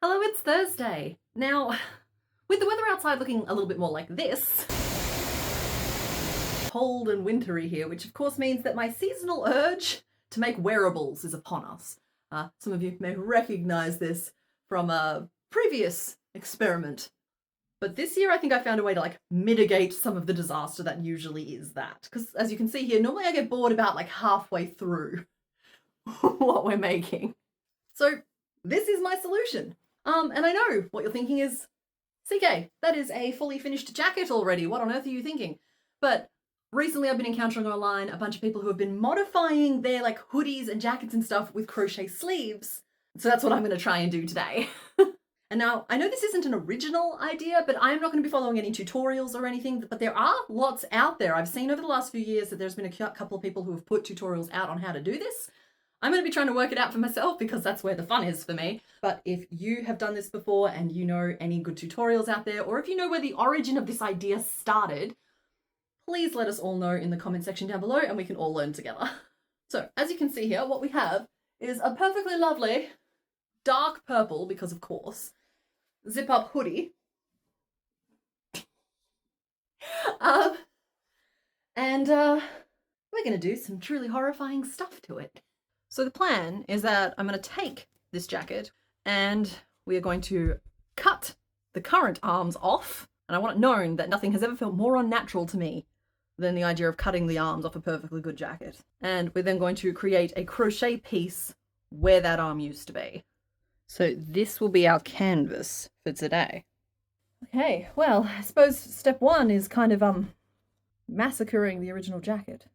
Hello, it's Thursday. Now, with the weather outside looking a little bit more like this, cold and wintry here, which of course means that my seasonal urge to make wearables is upon us. Some of you may recognize this from a previous experiment. But this year I think I found a way to mitigate some of the disaster that usually is that. Because as you can see here, normally I get bored about halfway through what we're making. So this is my solution. And I know what you're thinking is, CK, that is a fully finished jacket already. What on earth are you thinking? But recently I've been encountering online a bunch of people who have been modifying their hoodies and jackets and stuff with crochet sleeves. So that's what I'm going to try and do today. And now, I know this isn't an original idea, but I'm not going to be following any tutorials or anything, but there are lots out there. I've seen over the last few years that there's been a couple of people who have put tutorials out on how to do this. I'm going to be trying to work it out for myself because that's where the fun is for me. But if you have done this before and you know any good tutorials out there, or if you know where the origin of this idea started, please let us all know in the comment section down below and we can all learn together. So as you can see here, what we have is a perfectly lovely dark purple, because of course, zip up hoodie. We're going to do some truly horrifying stuff to it. So the plan is that I'm going to take this jacket and we are going to cut the current arms off. And I want it known that nothing has ever felt more unnatural to me than the idea of cutting the arms off a perfectly good jacket. And we're then going to create a crochet piece where that arm used to be. So this will be our canvas for today. Okay, well, I suppose step one is kind of massacring the original jacket.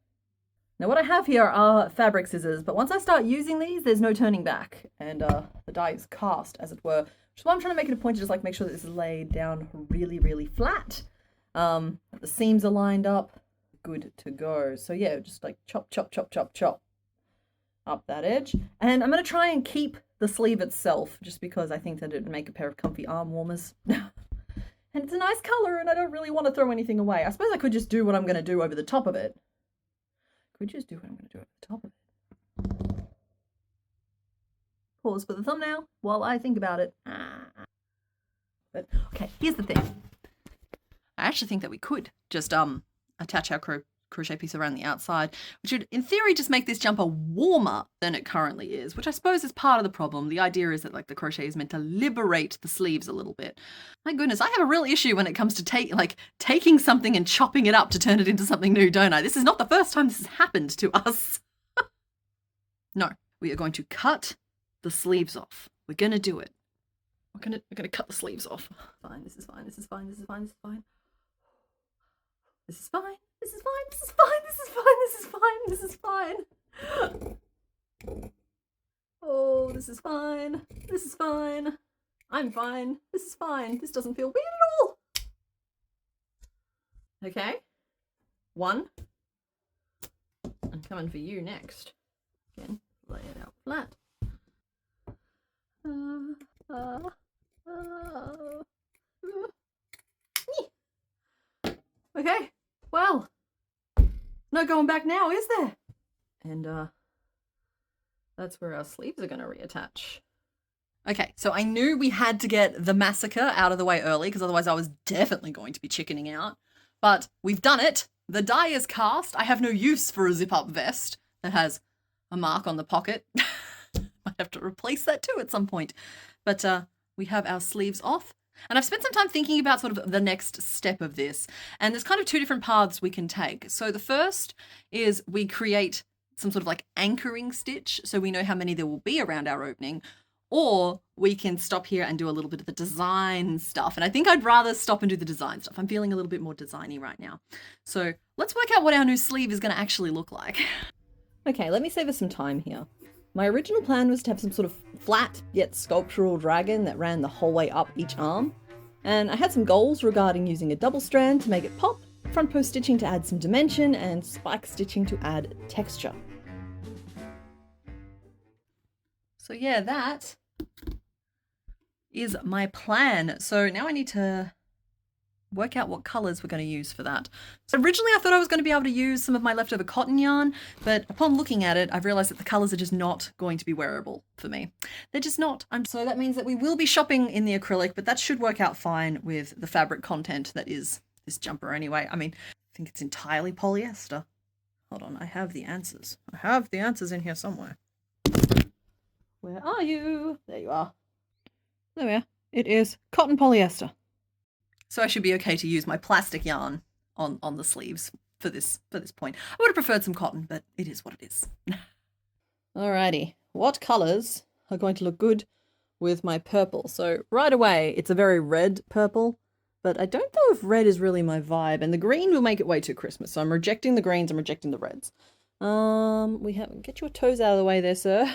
Now what I have here are fabric scissors, but once I start using these, there's no turning back, and the die is cast, as it were. Which is why I'm trying to make it a point to just make sure that this is laid down really, really flat. The seams are lined up, good to go. So yeah, just chop, chop, chop, chop, chop up that edge. And I'm going to try and keep the sleeve itself, just because I think that it would make a pair of comfy arm warmers. And it's a nice color, and I don't really want to throw anything away. I suppose I could just do what I'm going to do over the top of it. Pause for the thumbnail while I think about it. But okay, here's the thing. I actually think that we could just attach our crochet piece around the outside, which would in theory just make this jumper warmer than it currently is, which I suppose is part of the problem. The idea is that the crochet is meant to liberate the sleeves a little bit. My goodness, I have a real issue when it comes to taking something and chopping it up to turn it into something new, don't I? This is not the first time this has happened to us. No, we are going to cut the sleeves off. We're gonna do it. We're gonna cut the sleeves off. Fine, this is fine, this is fine, this is fine, this is fine. This is fine. This is fine, this is fine, this is fine, this is fine, this is fine. Oh, this is fine. This is fine. I'm fine. This is fine. This doesn't feel weird at all. Okay. One. I'm coming for you next. Again, lay it out flat. Okay, well, no going back now, is there? And that's where our sleeves are going to reattach. Okay, so I knew we had to get the massacre out of the way early, because otherwise I was definitely going to be chickening out. But we've done it. The die is cast. I have no use for a zip-up vest that has a mark on the pocket. Might have to replace that too at some point. But we have our sleeves off. And I've spent some time thinking about sort of the next step of this. And there's kind of two different paths we can take. So the first is we create some sort of anchoring stitch, so we know how many there will be around our opening. Or we can stop here and do a little bit of the design stuff. And I think I'd rather stop and do the design stuff. I'm feeling a little bit more designy right now. So let's work out what our new sleeve is going to actually look like. Okay, let me save us some time here. My original plan was to have some sort of flat yet sculptural dragon that ran the whole way up each arm. And I had some goals regarding using a double strand to make it pop, front post stitching to add some dimension, and spike stitching to add texture. So yeah, that is my plan. So now I need to work out what colors we're going to use for that. So originally I thought I was going to be able to use some of my leftover cotton yarn, but upon looking at it, I've realized that the colors are just not going to be wearable for me. They're just not. So that means that we will be shopping in the acrylic, but that should work out fine with the fabric content that is this jumper anyway. I mean, I think it's entirely polyester. Hold on, I have the answers. I have the answers in here somewhere. Where are you? There you are. There we are. It is cotton polyester. So I should be okay to use my plastic yarn on the sleeves for this point. I would have preferred some cotton, but it is what it is. Alrighty, what colours are going to look good with my purple? So right away, it's a very red purple, but I don't know if red is really my vibe, and the green will make it way too Christmas. So I'm rejecting the greens, I'm rejecting the reds. Get your toes out of the way there, sir.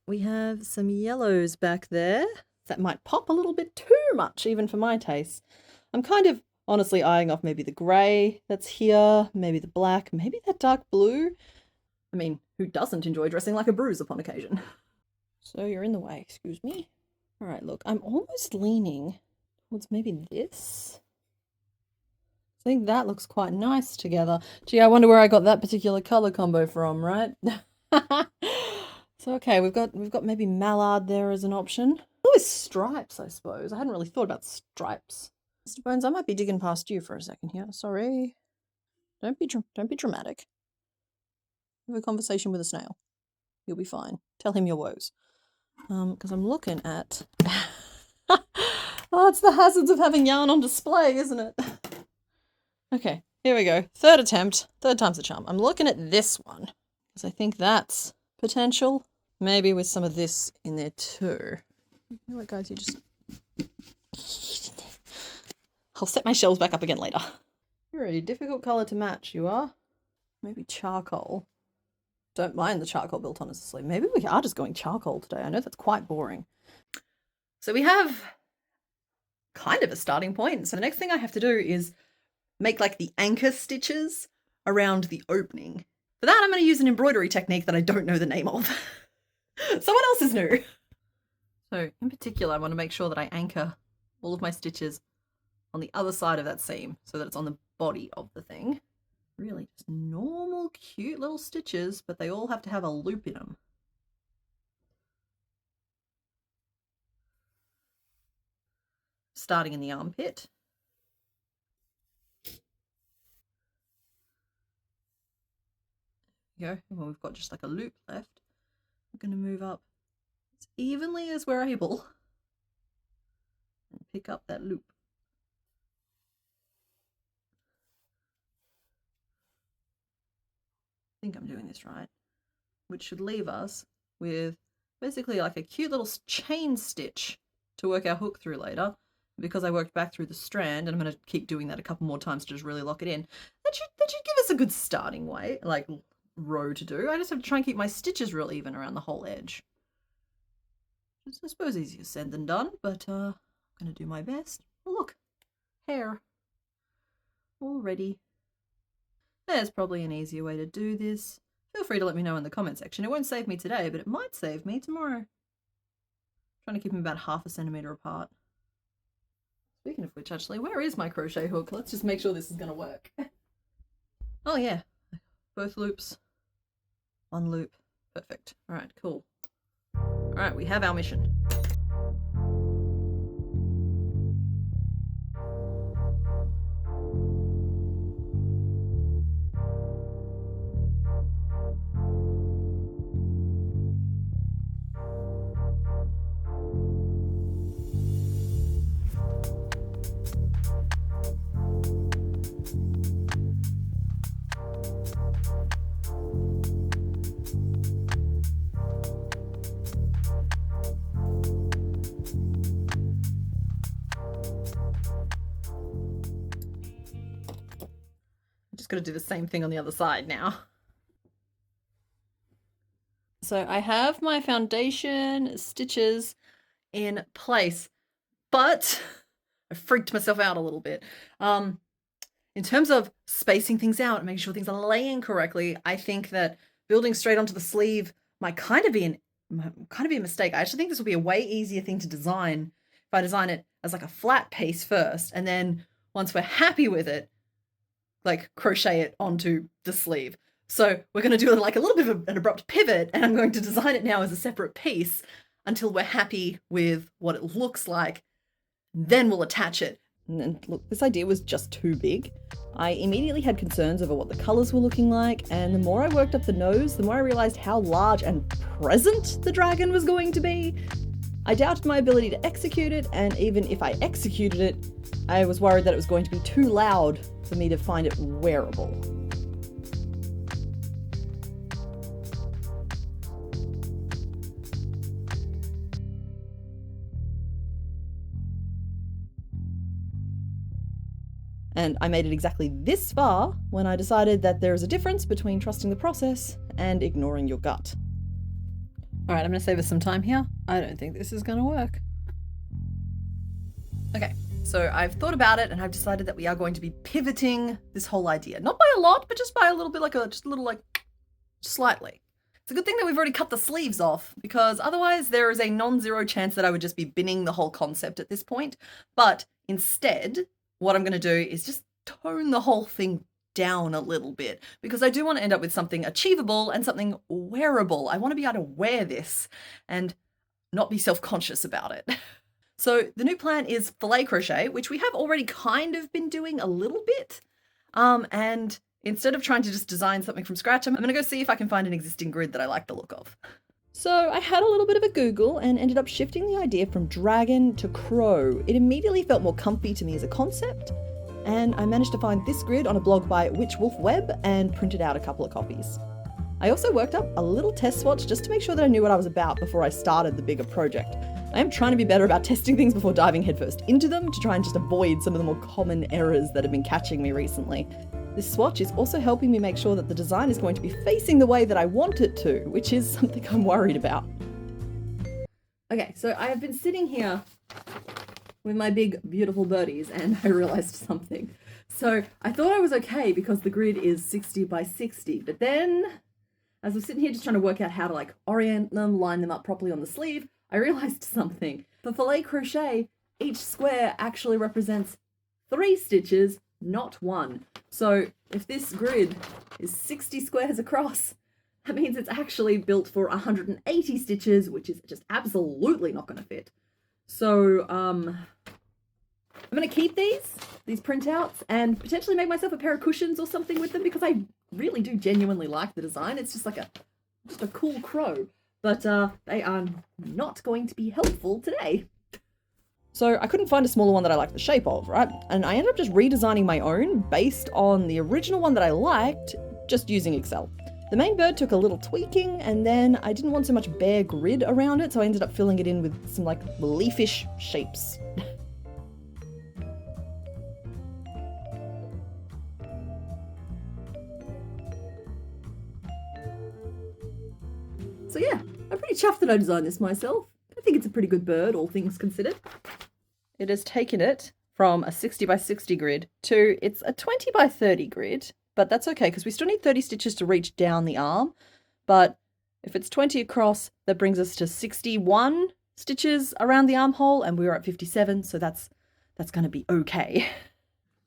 We have some yellows back there. That might pop a little bit too much, even for my taste. I'm kind of honestly eyeing off maybe the grey that's here, maybe the black, maybe that dark blue. I mean, who doesn't enjoy dressing like a bruise upon occasion? So you're in the way, excuse me. All right, look, I'm almost leaning towards maybe this. I think that looks quite nice together. Gee, I wonder where I got that particular color combo from, right? So okay, we've got maybe mallard there as an option. Always stripes, I suppose. I hadn't really thought about stripes. Mr. Bones, I might be digging past you for a second here. Sorry. Don't be dramatic. Have a conversation with a snail. You'll be fine. Tell him your woes. Because I'm looking at... Oh, it's the hazards of having yarn on display, isn't it? Okay, here we go. Third attempt. Third time's the charm. I'm looking at this one. Because I think that's potential. Maybe with some of this in there too. You know what, guys? You just... I'll set my shelves back up again later. You're a difficult colour to match, you are. Maybe charcoal. Don't mind the charcoal built on as a sleeve. Maybe we are just going charcoal today. I know that's quite boring. So we have kind of a starting point. So the next thing I have to do is make like the anchor stitches around the opening. For that, I'm going to use an embroidery technique that I don't know the name of. Someone else is new. So in particular, I want to make sure that I anchor all of my stitches on the other side of that seam so that it's on the body of the thing. Really just normal, cute little stitches, but they all have to have a loop in them. Starting in the armpit. There we go. Well, we've got just like a loop left. I'm going to move up as evenly as we're able and pick up that loop. I think I'm doing this right, which should leave us with basically like a cute little chain stitch to work our hook through later. Because I worked back through the strand, and I'm going to keep doing that a couple more times to just really lock it in. That should give us a good starting way, like row to do. I just have to try and keep my stitches real even around the whole edge. It's, I suppose, easier said than done, but I'm going to do my best. Oh, look, hair already. There's probably an easier way to do this. Feel free to let me know in the comment section. It won't save me today, but it might save me tomorrow. I'm trying to keep them about 1/2 centimetre apart. Speaking of which, actually, where is my crochet hook? Let's just make sure this is going to work. Oh, yeah. Both loops. One loop. Perfect. All right, cool. All right, we have our mission. Just got to do the same thing on the other side now. So I have my foundation stitches in place, but I freaked myself out a little bit. In terms of spacing things out and making sure things are laying correctly, I think that building straight onto the sleeve might kind of be a mistake. I actually think this will be a way easier thing to design if I design it as like a flat piece first, and then once we're happy with it, like crochet it onto the sleeve. So we're going to do like a little bit of an abrupt pivot, and I'm going to design it now as a separate piece until we're happy with what it looks like. Then we'll attach it. And then look, this idea was just too big. I immediately had concerns over what the colors were looking like, and the more I worked up the nose, the more I realized how large and present the dragon was going to be. I doubted my ability to execute it, and even if I executed it, I was worried that it was going to be too loud for me to find it wearable. And I made it exactly this far when I decided that there is a difference between trusting the process and ignoring your gut. All right, I'm going to save us some time here. I don't think this is going to work. Okay, so I've thought about it and I've decided that we are going to be pivoting this whole idea. Not by a lot, but just by a little bit, slightly. It's a good thing that we've already cut the sleeves off, because otherwise there is a non-zero chance that I would just be binning the whole concept at this point. But instead, what I'm going to do is just tone the whole thing down a little bit, because I do want to end up with something achievable and something wearable. I want to be able to wear this and not be self-conscious about it. So the new plan is filet crochet, which we have already kind of been doing a little bit. And instead of trying to just design something from scratch, I'm going to go see if I can find an existing grid that I like the look of. So I had a little bit of a Google and ended up shifting the idea from dragon to crow. It immediately felt more comfy to me as a concept, and I managed to find this grid on a blog by Witch Wolf Web and printed out a couple of copies. I also worked up a little test swatch just to make sure that I knew what I was about before I started the bigger project. I am trying to be better about testing things before diving headfirst into them to try and just avoid some of the more common errors that have been catching me recently. This swatch is also helping me make sure that the design is going to be facing the way that I want it to, which is something I'm worried about. Okay, so I have been sitting here with my big, beautiful birdies, and I realized something. So I thought I was okay because the grid is 60 by 60, but then as I'm sitting here just trying to work out how to like orient them, line them up properly on the sleeve, I realized something. For filet crochet, each square actually represents 3 stitches, not 1. So if this grid is 60 squares across, that means it's actually built for 180 stitches, which is just absolutely not going to fit. So I'm going to keep these printouts and potentially make myself a pair of cushions or something with them, because I really do genuinely like the design. It's just like a cool crow, but they are not going to be helpful today. So I couldn't find a smaller one that I liked the shape of, right? And I ended up just redesigning my own based on the original one that I liked, just using Excel. The main bird took a little tweaking, and then I didn't want so much bare grid around it, so I ended up filling it in with some like leafish shapes. So yeah, I'm pretty chuffed that I designed this myself. I think it's a pretty good bird, all things considered. It has taken it from a 60 by 60 grid to it's a 20 by 30 grid, but that's okay because we still need 30 stitches to reach down the arm. But if it's 20 across, that brings us to 61 stitches around the armhole, and we were at 57, so that's going to be okay.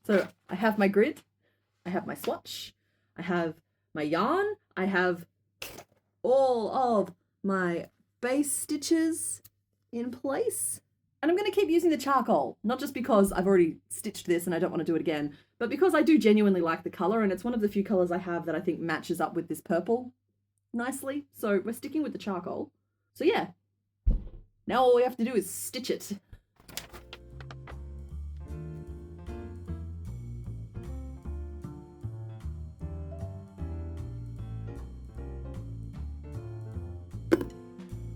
So I have my grid, I have my swatch, I have my yarn, I have all of my base stitches in place. And I'm going to keep using the charcoal, not just because I've already stitched this and I don't want to do it again, but because I do genuinely like the colour, and it's one of the few colours I have that I think matches up with this purple nicely. So we're sticking with the charcoal. So yeah, now all we have to do is stitch it.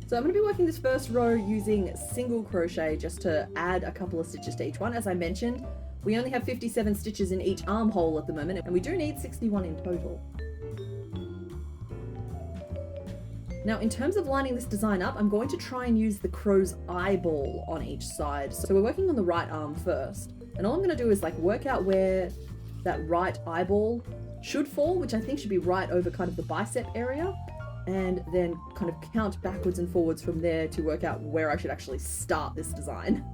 So I'm going to be working this first row using single crochet just to add a couple of stitches to each one. As I mentioned, we only have 57 stitches in each armhole at the moment, and we do need 61 in total. Now, in terms of lining this design up, I'm going to try and use the crow's eyeball on each side. So we're working on the right arm first, and all I'm going to do is like work out where that right eyeball should fall, which I think should be right over kind of the bicep area, and then kind of count backwards and forwards from there to work out where I should actually start this design.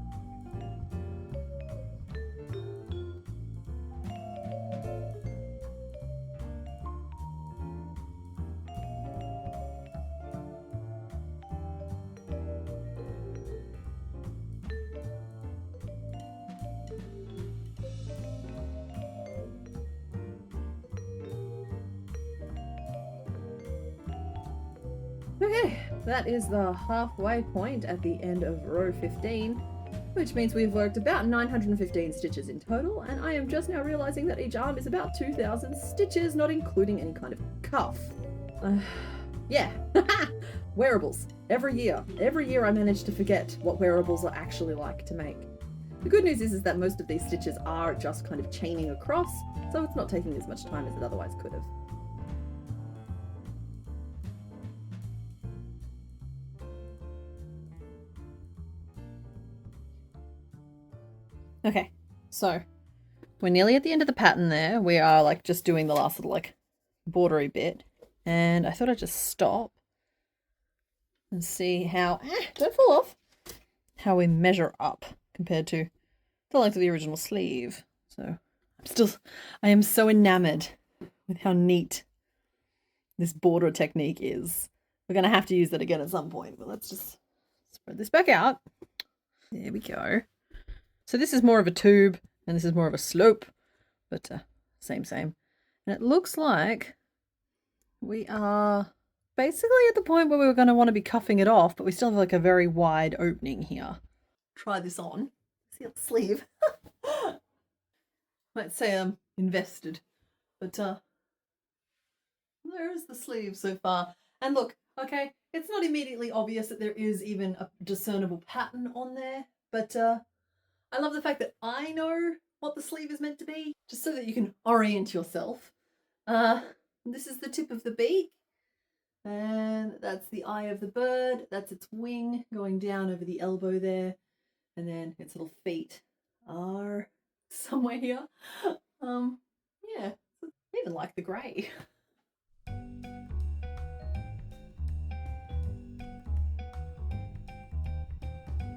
Okay, that is the halfway point at the end of row 15, which means we've worked about 915 stitches in total, and I am just now realizing that each arm is about 2,000 stitches, not including any kind of cuff. Yeah, wearables. Every year I manage to forget what wearables are actually like to make. The good news is that most of these stitches are just kind of chaining across, so it's not taking as much time as it otherwise could have. Okay, so we're nearly at the end of the pattern there. We are like just doing the last little like bordery bit, and I thought I'd just stop and see how, don't fall off, how we measure up compared to the length of the original sleeve. So I am so enamored with how neat this border technique is. We're going to have to use that again at some point, but let's just spread this back out. There we go. So this is more of a tube and this is more of a slope, but same. And it looks like we are basically at the point where we were going to want to be cuffing it off, but we still have like a very wide opening here. Try this on. See the sleeve. Might say I'm invested, but there's the sleeve so far. And look, okay, it's not immediately obvious that there is even a discernible pattern on there, but I love the fact that I know what the sleeve is meant to be, just so that you can orient yourself. This is the tip of the beak, and that's the eye of the bird. That's its wing going down over the elbow there, and then its little feet are somewhere here. Yeah, I even like the grey.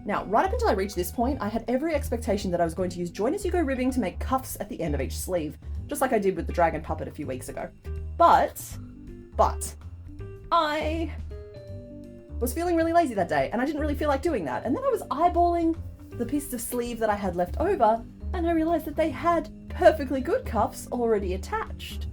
Now, right up until I reached this point, I had every expectation that I was going to use join-as-you-go ribbing to make cuffs at the end of each sleeve, just like I did with the dragon puppet a few weeks ago. But, I was feeling really lazy that day, and I didn't really feel like doing that. And then I was eyeballing the piece of sleeve that I had left over, and I realized that they had perfectly good cuffs already attached.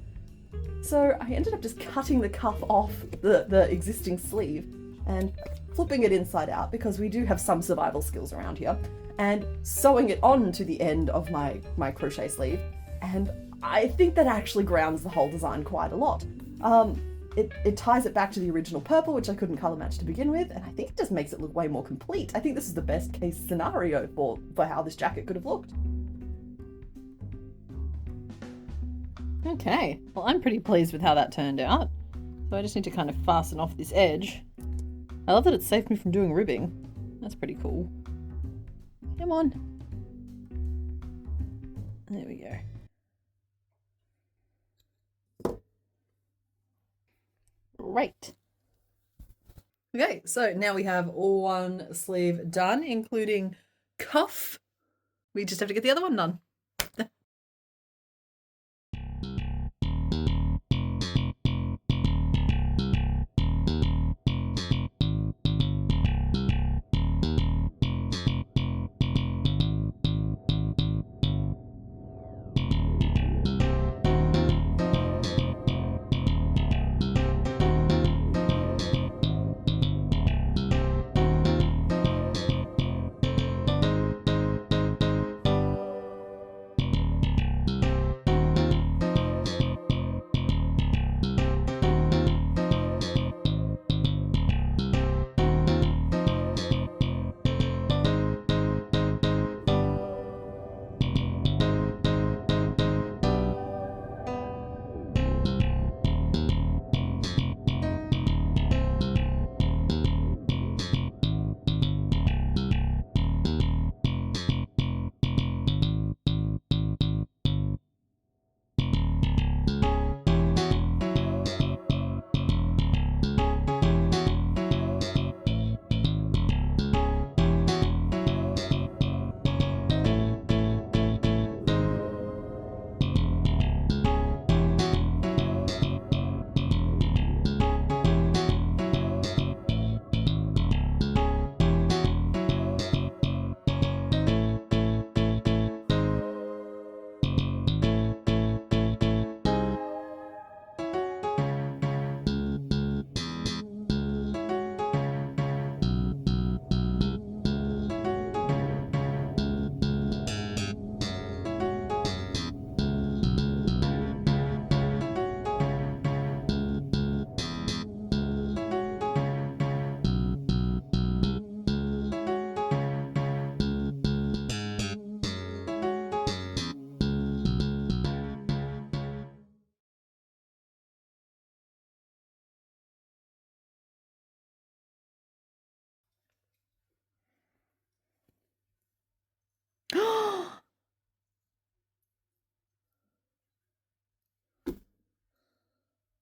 So I ended up just cutting the cuff off the existing sleeve and flipping it inside out, because we do have some survival skills around here, and sewing it on to the end of my crochet sleeve. And I think that actually grounds the whole design quite a lot. It ties it back to the original purple, which I couldn't color match to begin with, and I think it just makes it look way more complete. I think this is the best case scenario for how this jacket could have looked. Okay, well, I'm pretty pleased with how that turned out. So I just need to kind of fasten off this edge. I love that it saved me from doing ribbing. That's pretty cool. Come on. There we go. Great. Okay, so now we have one sleeve done, including cuff. We just have to get the other one done.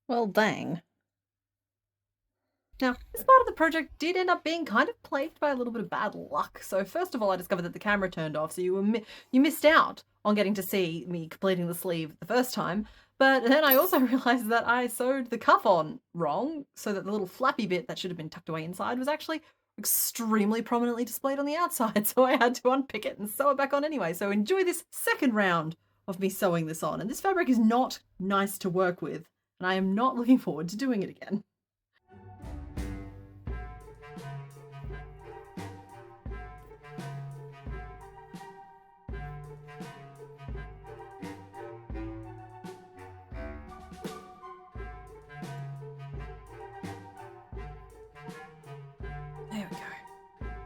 Well, dang. Now, this part of the project did end up being kind of plagued by a little bit of bad luck. So first of all, I discovered that the camera turned off, so you missed out on getting to see me completing the sleeve the first time. But then I also realized that I sewed the cuff on wrong, so that the little flappy bit that should have been tucked away inside was actually extremely prominently displayed on the outside. So I had to unpick it and sew it back on anyway. So enjoy this second round of me sewing this on. And this fabric is not nice to work with, and I am not looking forward to doing it again. There we go.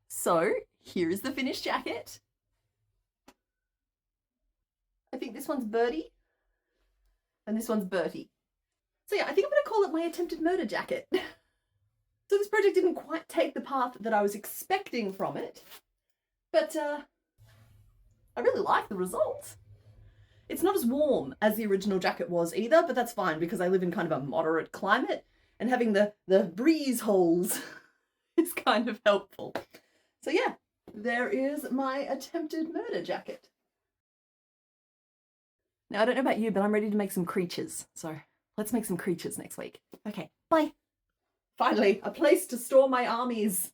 So here is the finished jacket. I think this one's Birdie and this one's Bertie. So yeah, I think I'm gonna call it my attempted murder jacket. So this project didn't quite take the path that I was expecting from it, but I really like the result. It's not as warm as the original jacket was either, but that's fine because I live in kind of a moderate climate and having the breeze holes is kind of helpful. So yeah, there is my attempted murder jacket. Now, I don't know about you, but I'm ready to make some creatures. So let's make some creatures next week. Okay, bye. Finally, a place to store my armies.